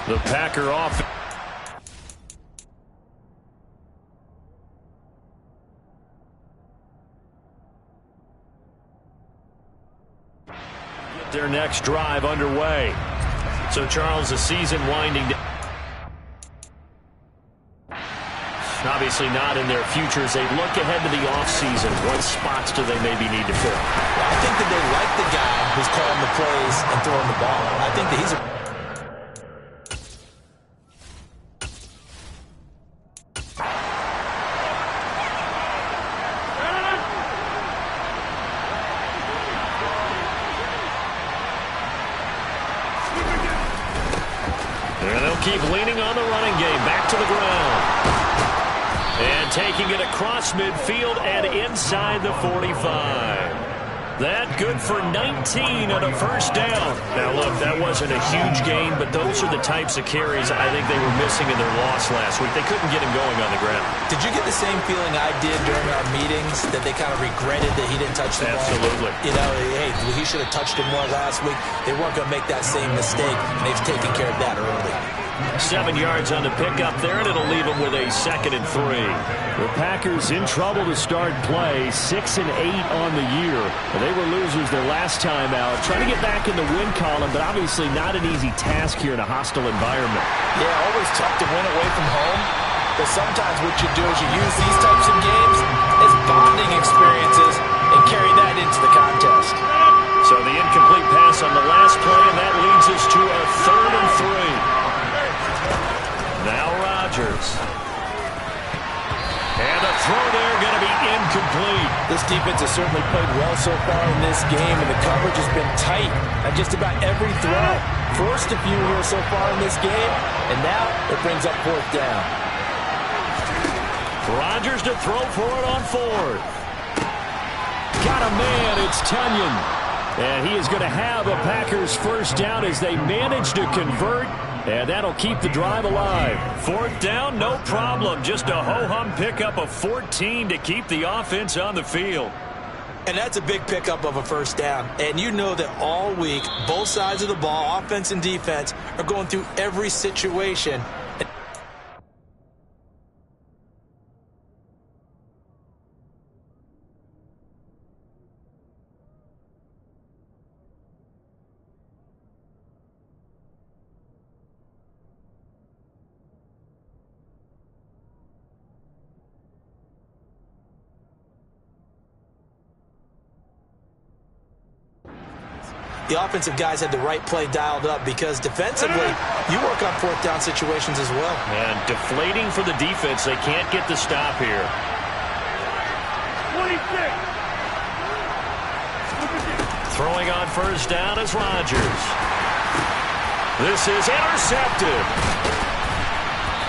The Packer off. Get their next drive underway. So, Charles, the season winding down. Obviously not in their future as they look ahead to the offseason. What spots do they maybe need to fill? Well, I think that they like the guy who's calling the plays and throwing the ball. I think that he's a... And they'll keep leaning on the running game. Back to the ground. And taking it across midfield and inside the 45. That good for 19 on a first down. Now, look, that wasn't a huge gain, but those are the types of carries I think they were missing in their loss last week. They couldn't get him going on the ground. Did you get the same feeling I did during our meetings, that they kind of regretted that he didn't touch the ball? Absolutely. You know, hey, he should have touched it more last week. They weren't going to make that same mistake, and they've taken care of that early. 7 yards on the pickup there, and it'll leave them with a 2nd and 3. The Packers in trouble to start play, 6 and 8 on the year. They were losers their last time out, trying to get back in the win column, but obviously not an easy task here in a hostile environment. Yeah, always tough to win away from home, but sometimes what you do is you use these types of games as bonding experiences and carry that into the contest. So the incomplete pass on the last play, and that leads us to a 3rd and 3. Now Rodgers. And a throw there going to be incomplete. This defense has certainly played well so far in this game, and the coverage has been tight at just about every throw. Forced a few here so far in this game, and now it brings up 4th down. Rodgers to throw for it on 4th. Got a man, it's Tunyon. And he is going to have a Packers first down as they manage to convert. And that'll keep the drive alive. 4th down, no problem. Just a ho-hum pickup of 14 to keep the offense on the field. And that's a big pickup of a first down. And you know that all week, both sides of the ball, offense and defense, are going through every situation. The offensive guys had the right play dialed up because defensively, you work on 4th down situations as well. And deflating for the defense. They can't get the stop here. 26. Throwing on first down is Rodgers. This is intercepted.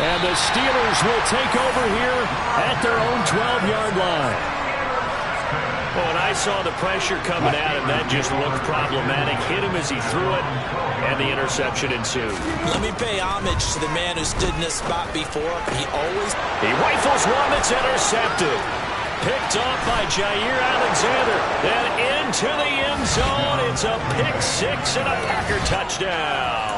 And the Steelers will take over here at their own 12-yard line. Well, and I saw the pressure coming at him. That just looked problematic. Hit him as he threw it, and the interception ensued. Let me pay homage to the man who stood in this spot before. He rifles one that's intercepted. Picked off by Jair Alexander. Then into the end zone. It's a pick 6 and a Packer touchdown.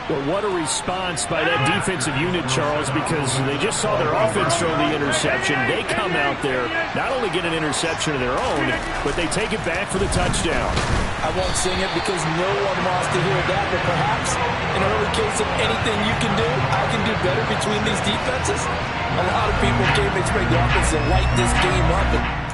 Well, what a response by that defensive unit, Charles, because they just saw their offense throw the interception. They come out there, not only get an interception of their own, but they take it back for the touchdown. I won't sing it because no one wants to hear that, but perhaps in an early case of anything you can do, I can do better between these defenses. A lot of people came to expect the offense to light this game up.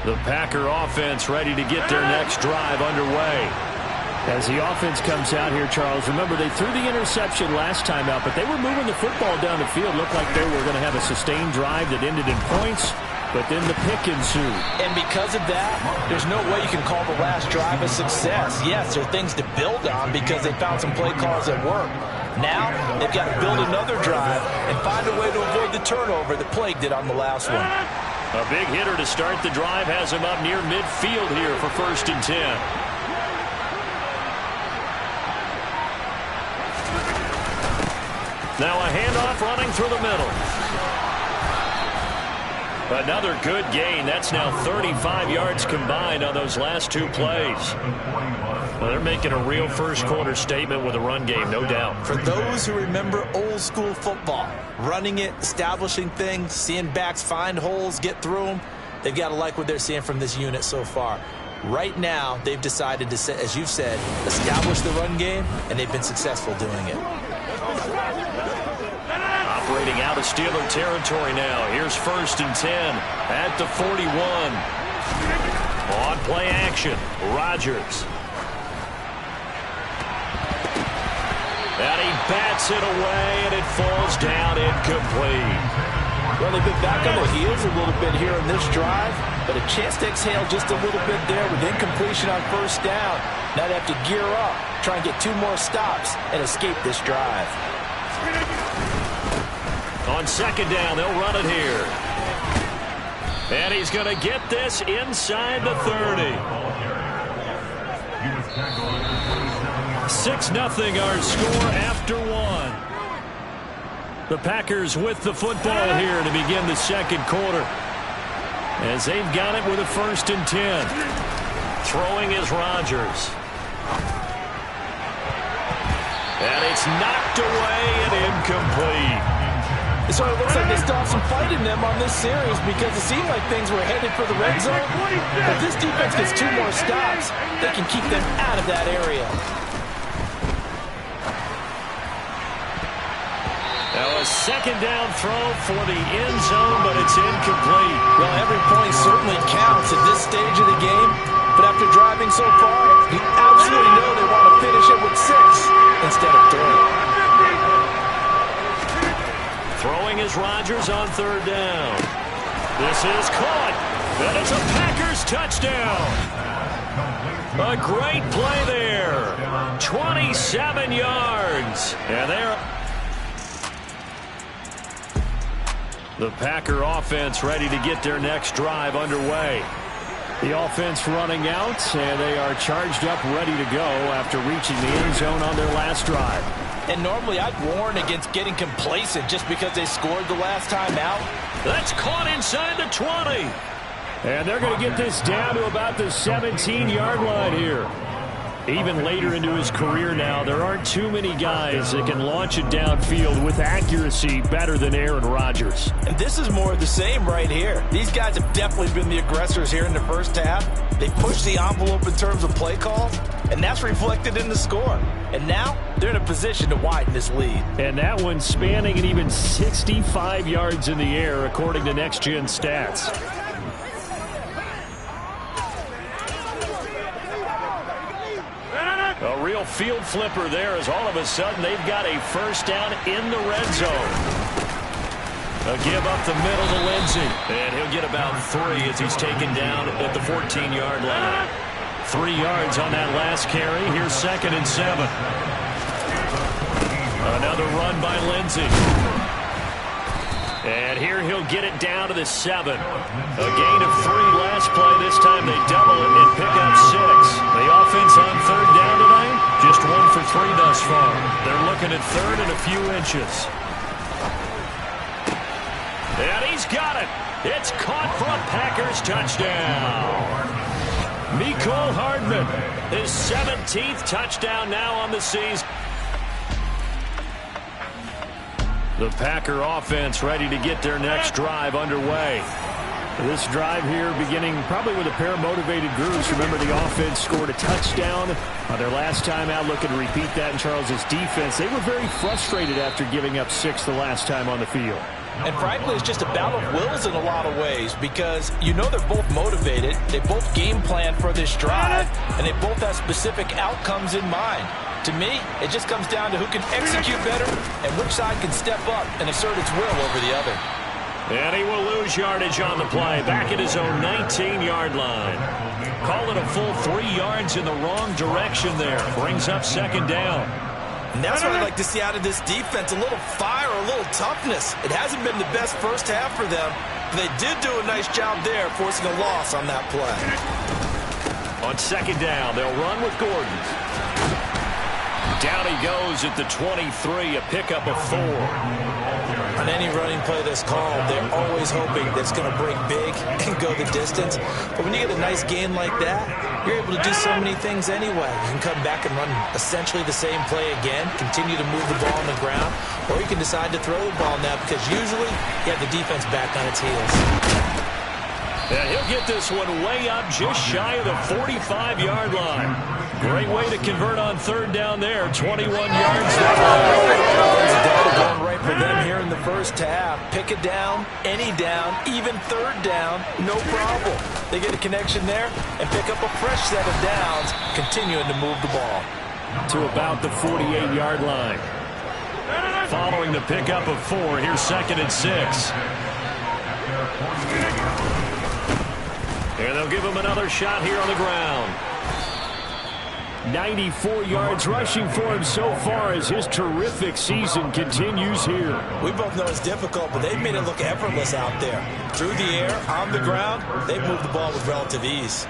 The Packer offense ready to get their next drive underway. As the offense comes out here, Charles, remember they threw the interception last time out, but they were moving the football down the field. Looked like they were going to have a sustained drive that ended in points, but then the pick ensued. And because of that, there's no way you can call the last drive a success. Yes, there are things to build on because they found some play calls that work. Now, they've got to build another drive and find a way to avoid the turnover that plagued it on the last one. A big hitter to start the drive has him up near midfield here for 1st and 10. Now a handoff running through the middle. Another good gain. That's now 35 yards combined on those last two plays. Well, they're making a real first-quarter statement with a run game, no doubt. For those who remember old-school football, running it, establishing things, seeing backs find holes, get through them, they've got to like what they're seeing from this unit so far. Right now, they've decided to, as you've said, establish the run game, and they've been successful doing it. Operating out of Steeler territory now. Here's 1st and 10 at the 41. On play action, Rodgers. And he bats it away, and it falls down incomplete. Well, they've been back on their heels a little bit here in this drive, but a chance to exhale just a little bit there with incompletion on 1st down. Now they have to gear up, try and get 2 more stops, and escape this drive. On 2nd down, they'll run it here. And he's going to get this inside the 30. 6-0 our score after 1. The Packers with the football here to begin the 2nd quarter. As they've got it with a 1st and 10. Throwing is Rodgers. And it's knocked away and incomplete. So it looks like they still have some fight in them on this series because it seemed like things were headed for the red zone. If this defense gets 2 more stops, they can keep them out of that area. Now a 2nd down throw for the end zone, but it's incomplete. Well, every point certainly counts at this stage of the game. But after driving so far, you absolutely know they want to finish it with 6 instead of 3. Throwing is Rodgers on 3rd down. This is caught. And it's a Packers touchdown. A great play there. 27 yards. And there. The Packer offense ready to get their next drive underway. The offense running out, and they are charged up, ready to go after reaching the end zone on their last drive. And normally I'd warn against getting complacent just because they scored the last time out. That's caught inside the 20. And they're going to get this down to about the 17-yard line here. Even later into his career now, there aren't too many guys that can launch it downfield with accuracy better than Aaron Rodgers. And this is more of the same right here. These guys have definitely been the aggressors here in the first half. They pushed the envelope in terms of play calls, and that's reflected in the score. And now they're in a position to widen this lead. And that one spanning an even 65 yards in the air, according to Next Gen Stats. A real field flipper there as all of a sudden they've got a 1st down in the red zone. A give up the middle to Lindsey. And he'll get about 3 as he's taken down at the 14-yard line. 3 yards on that last carry. Here's 2nd and 7. Another run by Lindsey. And here he'll get it down to the 7. A gain of 3 last play. This time they double it and pick up 6. The offense on 3rd down tonight, just 1 for 3 thus far. They're looking at 3rd and a few inches. And he's got it. It's caught for a Packers touchdown. Mecole Hardman, his 17th touchdown now on the season. The Packer offense ready to get their next drive underway. This drive here beginning probably with a pair of motivated groups. Remember, the offense scored a touchdown on their last time out. Looking to repeat that in Charles's defense. They were very frustrated after giving up 6 the last time on the field. And frankly, it's just a battle of wills in a lot of ways because you know they're both motivated. They both game plan for this drive, and they both have specific outcomes in mind. To me, it just comes down to who can execute better and which side can step up and assert its will over the other. And he will lose yardage on the play. Back at his own 19-yard line. Call it a full 3 yards in the wrong direction there. Brings up 2nd down. And that's what I'd like to see out of this defense. A little fire, a little toughness. It hasn't been the best first half for them, but they did do a nice job there forcing a loss on that play. On 2nd down, they'll run with Gordon. Down he goes at the 23, a pickup of 4. On any running play that's called, they're always hoping that it's going to break big and go the distance. But when you get a nice gain like that, you're able to do so many things anyway. You can come back and run essentially the same play again, continue to move the ball on the ground, or you can decide to throw the ball now because usually you have the defense back on its heels. And he'll get this one way up just shy of the 45-yard line. Great way to convert on third down there. 21 yards. There's a double going right for them here in the first half. Pick it down, any down, even third down, no problem. They get a connection there and pick up a fresh set of downs, continuing to move the ball. To about the 48-yard line. Following the pickup of 4, here's 2nd and 6. And they'll give him another shot here on the ground. 94 yards rushing for him so far as his terrific season continues here. We both know it's difficult, but they've made it look effortless out there. Through the air, on the ground, they've moved the ball with relative ease.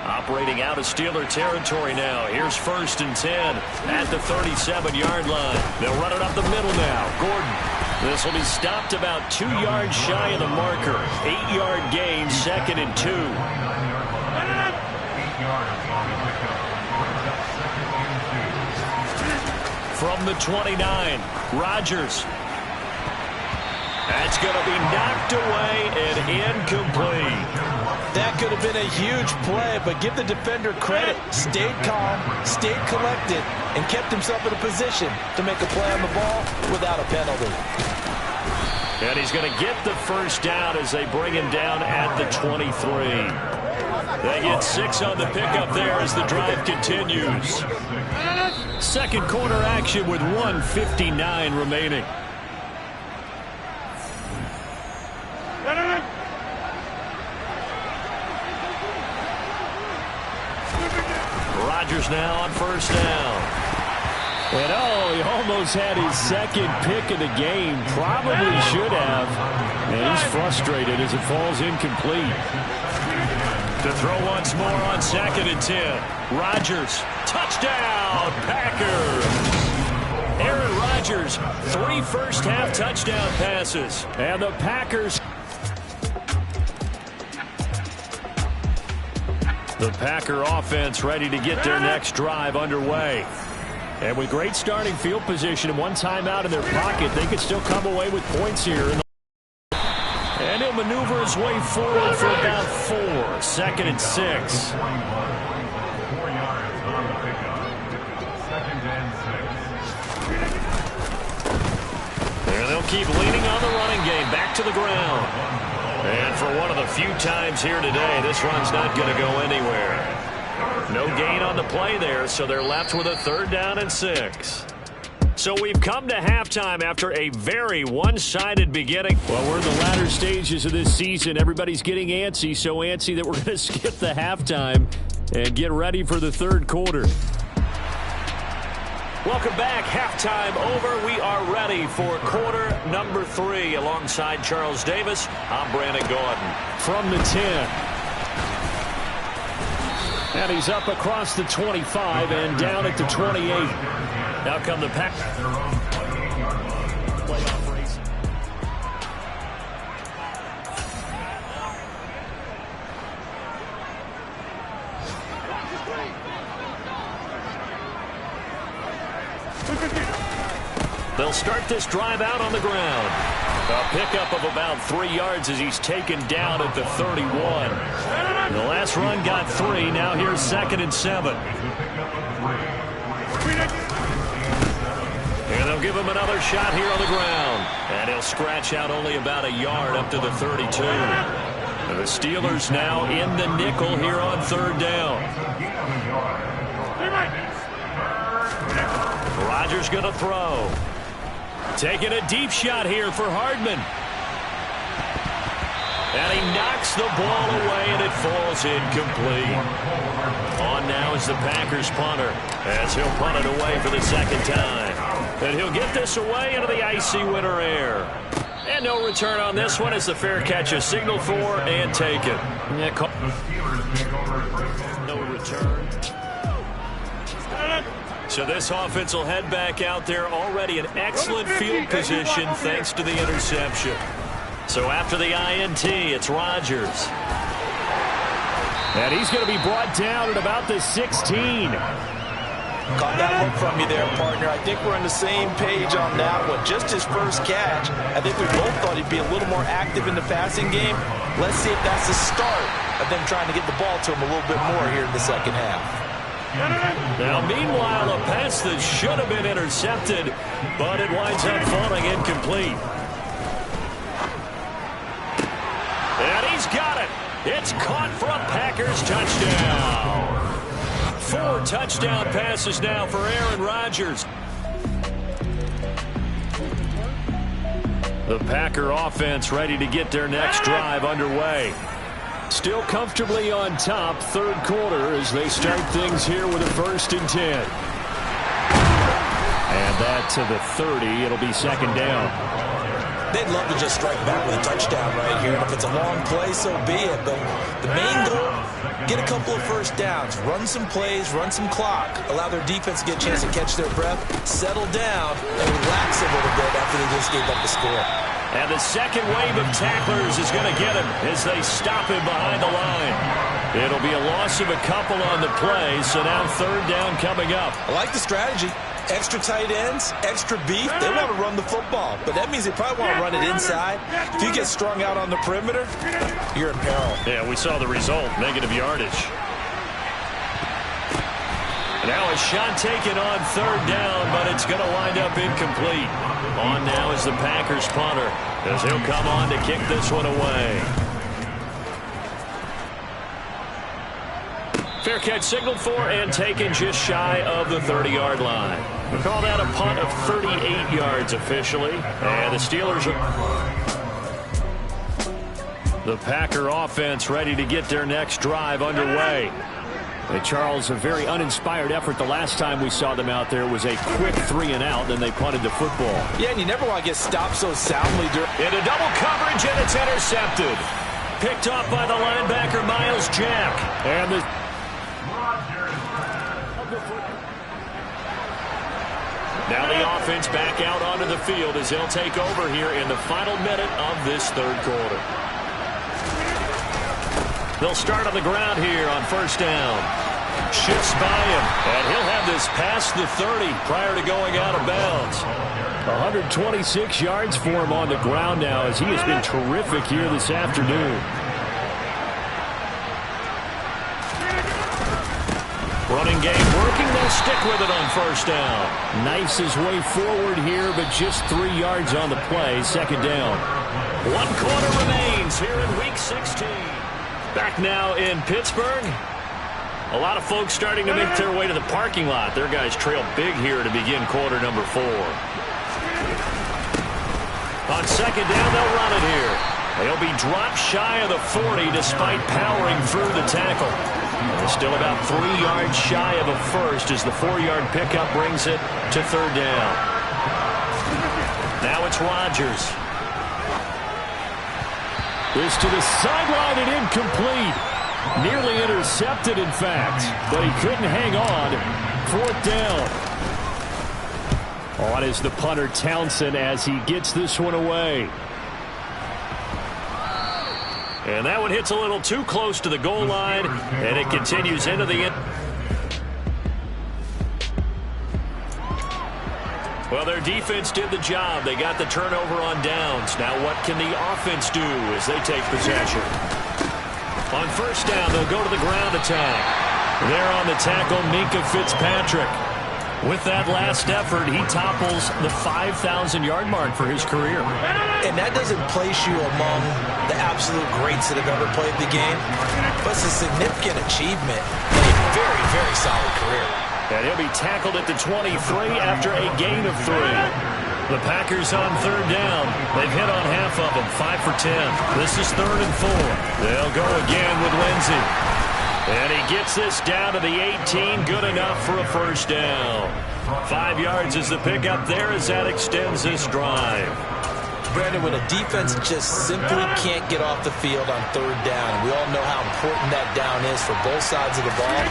Operating out of Steeler territory now. Here's 1st and 10 at the 37-yard line. They'll run it up the middle now. Gordon. This will be stopped about 2 yards shy of the marker. 8-yard gain, 2nd and 2. From the 29, Rodgers. That's going to be knocked away and incomplete. That could have been a huge play, but give the defender credit. Stayed calm, stayed collected, and kept himself in a position to make a play on the ball without a penalty. And he's going to get the first down as they bring him down at the 23. They get 6 on the pickup there as the drive continues. Second quarter action with 1:59 remaining. Rodgers now on first down. And he almost had his second pick of the game. Probably should have. And he's frustrated as it falls incomplete. To throw once more on 2nd and 10. Rodgers, touchdown, Packers. Aaron Rodgers, 3 first-half touchdown passes. And the Packers. The Packer offense ready to get their next drive underway. And with great starting field position and one timeout in their pocket, they could still come away with points here. And he'll maneuver his way forward for about 4. 2nd and 6. And they'll keep leaning on the running game. Back to the ground. And for one of the few times here today, this run's not going to go anywhere. No gain on the play there, so they're left with a 3rd down and 6. So we've come to halftime after a very one-sided beginning. Well, we're in the latter stages of this season. Everybody's getting antsy, so antsy that we're going to skip the halftime and get ready for the third quarter. Welcome back. Halftime over. We are ready for quarter number 3. Alongside Charles Davis, I'm Brandon Gordon. From the 10. And he's up across the 25 and down at the 28. Now come the Pack. They'll start this drive out on the ground. A pickup of about 3 yards as he's taken down at the 31. The last run got 3. Now here's 2nd and 7. And they'll give him another shot here on the ground. And he'll scratch out only about a yard up to the 32. The Steelers now in the nickel here on 3rd down. Rodgers going to throw. Taking a deep shot here for Hardman. And he knocks the ball away, and it falls incomplete. On now is the Packers punter, as he'll punt it away for the 2nd time. And he'll get this away into the icy winter air. And no return on this one as the fair catch is signaled for and taken. No return. So this offense will head back out there, already in excellent field position thanks to the interception. So after the INT, it's Rodgers. And he's going to be brought down at about the 16. Caught that look from you there, partner. I think we're on the same page on that one. Just his first catch. I think we both thought he'd be a little more active in the passing game. Let's see if that's the start of them trying to get the ball to him a little bit more here in the second half. Now, meanwhile, a pass that should have been intercepted, but it winds up falling incomplete. And he's got it. It's caught for a Packers touchdown. 4 touchdown passes now for Aaron Rodgers. The Packer offense ready to get their next drive underway. Still comfortably on top, third quarter, as they start things here with a 1st and 10. And that to the 30. It'll be second down. They'd love to just strike back with a touchdown right here. And if it's a long play, so be it. But the main goal, get a couple of first downs, run some plays, run some clock, allow their defense to get a chance to catch their breath, settle down, and relax a little bit after they just gave up the score. And the second wave of tacklers is going to get him as they stop him behind the line. It'll be a loss of a couple on the play, so now third down coming up. I like the strategy. Extra tight ends, extra beef. They want to run the football, but that means they probably want to run it inside. If you get strung out on the perimeter, you're in peril. Yeah, we saw the result, negative yardage. Now a shot taken on third down, but it's going to wind up incomplete. On now is the Packers punter, as he'll come on to kick this one away. Fair catch signaled for and taken just shy of the 30-yard line. We call that a punt of 38 yards officially. And the Steelers are... The Packer offense ready to get their next drive underway. And Charles, a very uninspired effort the last time we saw them out there was a quick 3-and-out, then they punted the football. Yeah, and you never want to get stopped so soundly. Into double coverage, and it's intercepted. Picked off by the linebacker, Miles Jack. And the... Now the offense back out onto the field as they'll take over here in the final minute of this third quarter. They'll start on the ground here on first down. Shifts by him, and he'll have this past the 30 prior to going out of bounds. 126 yards for him on the ground now as he has been terrific here this afternoon. Running game working. They'll stick with it on first down. Knifes his way forward here, but just 3 yards on the play. Second down. 1 quarter remains here in Week 16. Back now in Pittsburgh. A lot of folks starting to make their way to the parking lot. Their guys trail big here to begin quarter number 4. On second down, they'll run it here. They'll be dropped shy of the 40 despite powering through the tackle. They're still about 3 yards shy of a first as the 4-yard pickup brings it to third down. Now it's Rodgers. This to the sideline and incomplete. Nearly intercepted, in fact, but he couldn't hang on. Fourth down. On is the punter, Townsend, as he gets this one away. And that one hits a little too close to the goal line, and it continues into the end. Well, their defense did the job. They got the turnover on downs. Now what can the offense do as they take possession? On first down, they'll go to the ground attack. There on the tackle, Minkah Fitzpatrick. With that last effort, he topples the 5,000-yard mark for his career. And that doesn't place you among the absolute greats that have ever played the game, but it's a significant achievement and a very, very solid career. And he'll be tackled at the 23 after a gain of 3. The Packers on third down. They've hit on half of them, 5 for 10. This is 3rd and 4. They'll go again with Lindsey. And he gets this down to the 18, good enough for a first down. 5 yards is the pickup there as that extends this drive. Brandon, when a defense just simply can't get off the field on third down, we all know how important that down is for both sides of the ball.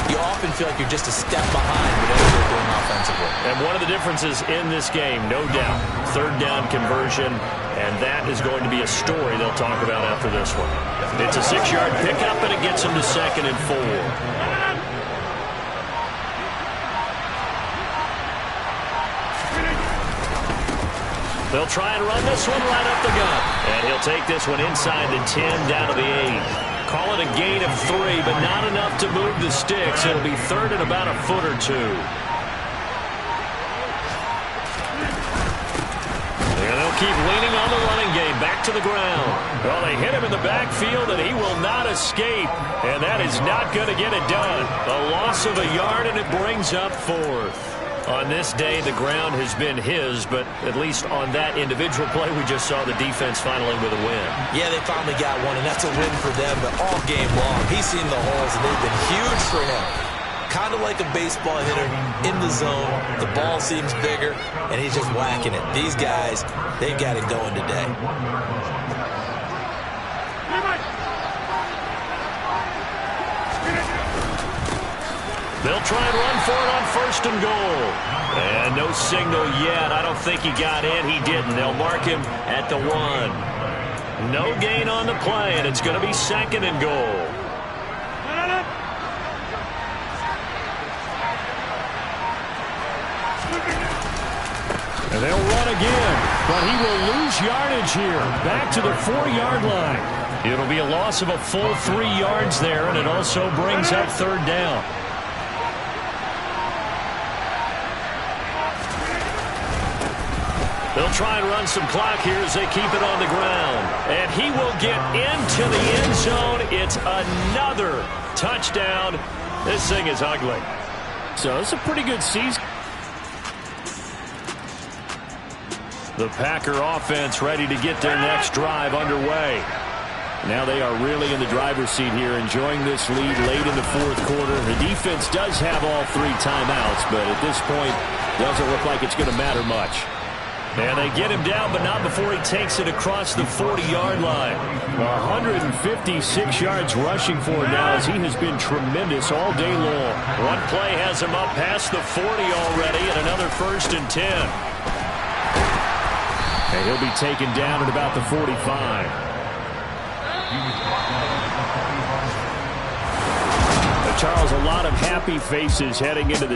you often feel like you're just a step behind whatever they're doing offensively. And one of the differences in this game, no doubt, third down conversion, and that is going to be a story they'll talk about after this one. It's a 6-yard pickup, and it gets them to 2nd and 4. They'll try and run this one right up the gut. And he'll take this one inside the 10 down to the 8. Call it a gain of 3, but not enough to move the sticks. It'll be 3rd and about a foot or 2. And they'll keep leaning on the running game. Back to the ground. Well, they hit him in the backfield, and he will not escape. And that is not going to get it done. A loss of a yard, and it brings up 4th. On this day, the ground has been his, but at least on that individual play, we just saw the defense finally with a win. Yeah, they finally got one, and that's a win for them, but all game long, he's seen the holes, and they've been huge for him. Kind of like a baseball hitter in the zone. The ball seems bigger, and he's just whacking it. These guys, they've got it going today. They'll try and run for it on 1st and goal. And no signal yet. I don't think he got in. He didn't. They'll mark him at the 1. No gain on the play, and it's going to be 2nd and goal. And they'll run again, but he will lose yardage here. Back to the 4-yard line. It'll be a loss of a full 3 yards there, and it also brings up 3rd down. They'll try and run some clock here as they keep it on the ground. And he will get into the end zone. It's another touchdown. This thing is ugly. So it's a pretty good season. The Packer offense ready to get their next drive underway. Now they are really in the driver's seat here, enjoying this lead late in the 4th quarter. The defense does have all 3 timeouts, but at this point, doesn't look like it's going to matter much. And they get him down, but not before he takes it across the 40-yard line. 156 yards rushing for him now, as he has been tremendous all day long. One play has him up past the 40 already, and another 1st and 10. And he'll be taken down at about the 45. Charles, a lot of happy faces heading into the